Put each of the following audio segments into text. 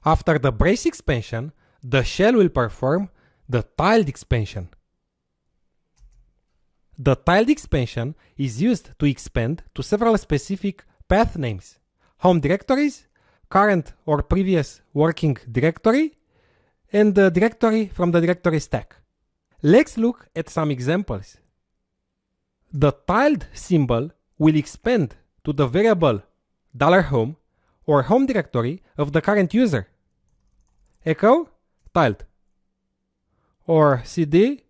After the brace expansion, the shell will perform the tiled expansion. The tiled expansion is used to expand to several specific path names: home directories, current or previous working directory, and the directory from the directory stack. Let's look at some examples. The tiled symbol will expand to the variable $home or home directory of the current user. Echo tiled, or cd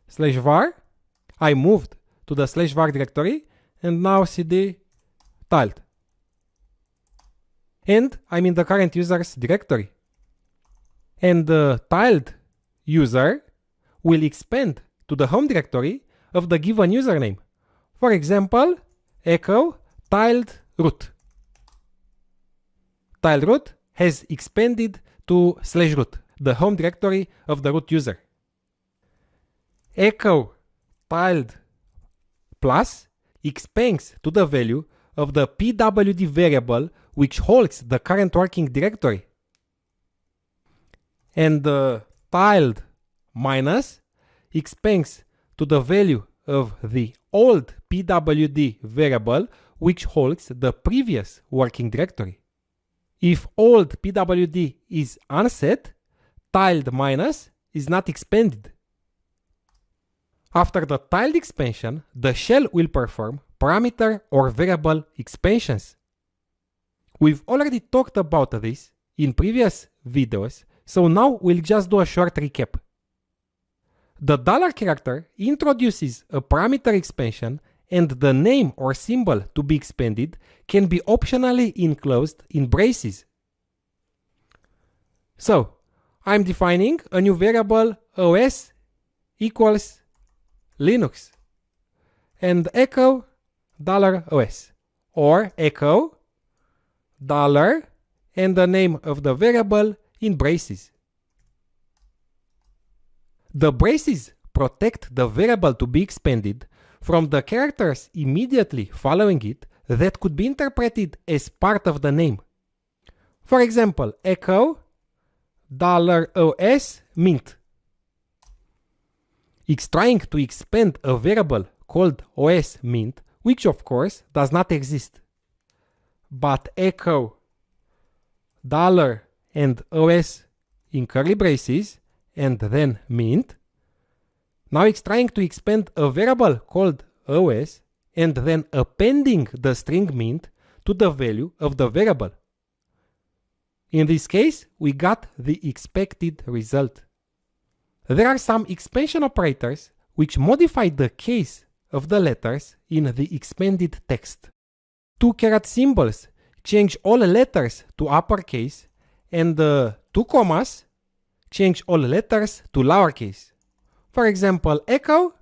/var. I moved to the /var directory and now cd tiled. And I'm in the current user's directory. And the tiled user will expand to the home directory of the given username. For example, echo tiled root. Tiled root has expanded to /root, the home directory of the root user. Echo tiled plus expands to the value of the pwd variable which holds the current working directory. And the tiled minus expands to the value of the old pwd variable which holds the previous working directory. If old pwd is unset, tiled minus is not expanded. After the tiled expansion, the shell will perform parameter or variable expansions. We've already talked about this in previous videos, so now we'll just do a short recap. The $character introduces a parameter expansion, and the name or symbol to be expanded can be optionally enclosed in braces. So, I'm defining a new variable os equals Linux and echo $os, or echo $ and the name of the variable in braces. The braces protect the variable to be expanded from the characters immediately following it that could be interpreted as part of the name. For example, echo $os mint. It's trying to expand a variable called os mint, which of course does not exist. But echo $ and os in curly braces and then mint. Now it's trying to expand a variable called os and then appending the string mint to the value of the variable. In this case, we got the expected result. There are some expansion operators which modify the case of the letters in the expanded text. 2 caret symbols change all letters to uppercase, and 2 commas change all letters to lowercase. For example, echo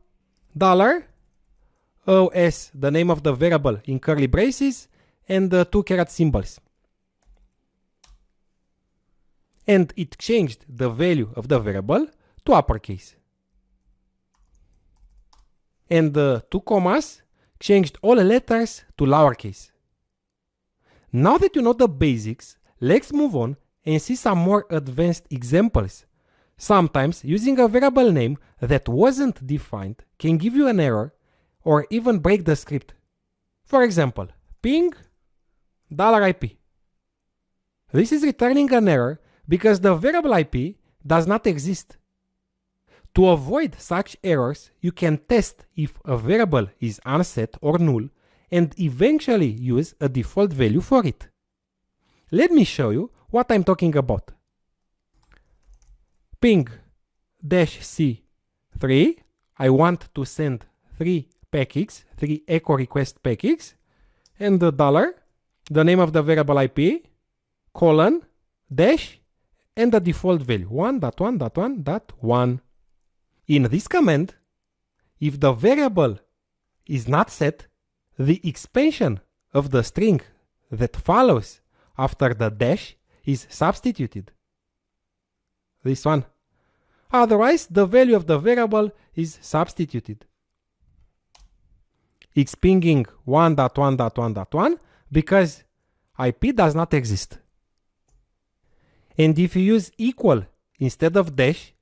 $os, the name of the variable in curly braces, and 2 caret symbols. And it changed the value of the variable to uppercase. And 2 commas changed all letters to lowercase. Now that you know the basics, let's move on and see some more advanced examples. Sometimes using a variable name that wasn't defined can give you an error or even break the script. For example, ping $IP. This is returning an error because the variable IP does not exist. To avoid such errors, you can test if a variable is unset or null and eventually use a default value for it. Let me show you what I'm talking about. Ping -c3, I want to send 3 packets, 3 echo request packets, and the $, the name of the variable IP, colon, dash, and the default value, 1.1.1.1. In this command, if the variable is not set, the expansion of the string that follows after the dash is substituted. This one. Otherwise, the value of the variable is substituted. It's pinging 1.1.1.1 because IP does not exist. And if you use equal instead of dash,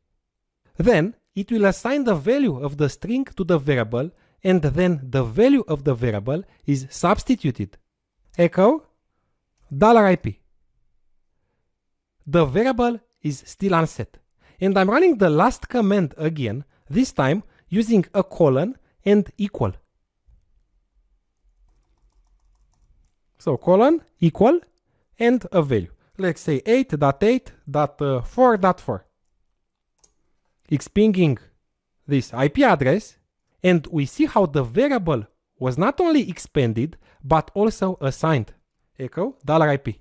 then it will assign the value of the string to the variable, and then the value of the variable is substituted. Echo $IP. The variable is still unset. And I'm running the last command again, this time using a colon and equal. So colon, equal, and a value. Let's say 8.8.4.4. It's pinging this IP address, and we see how the variable was not only expanded, but also assigned. Echo $IP.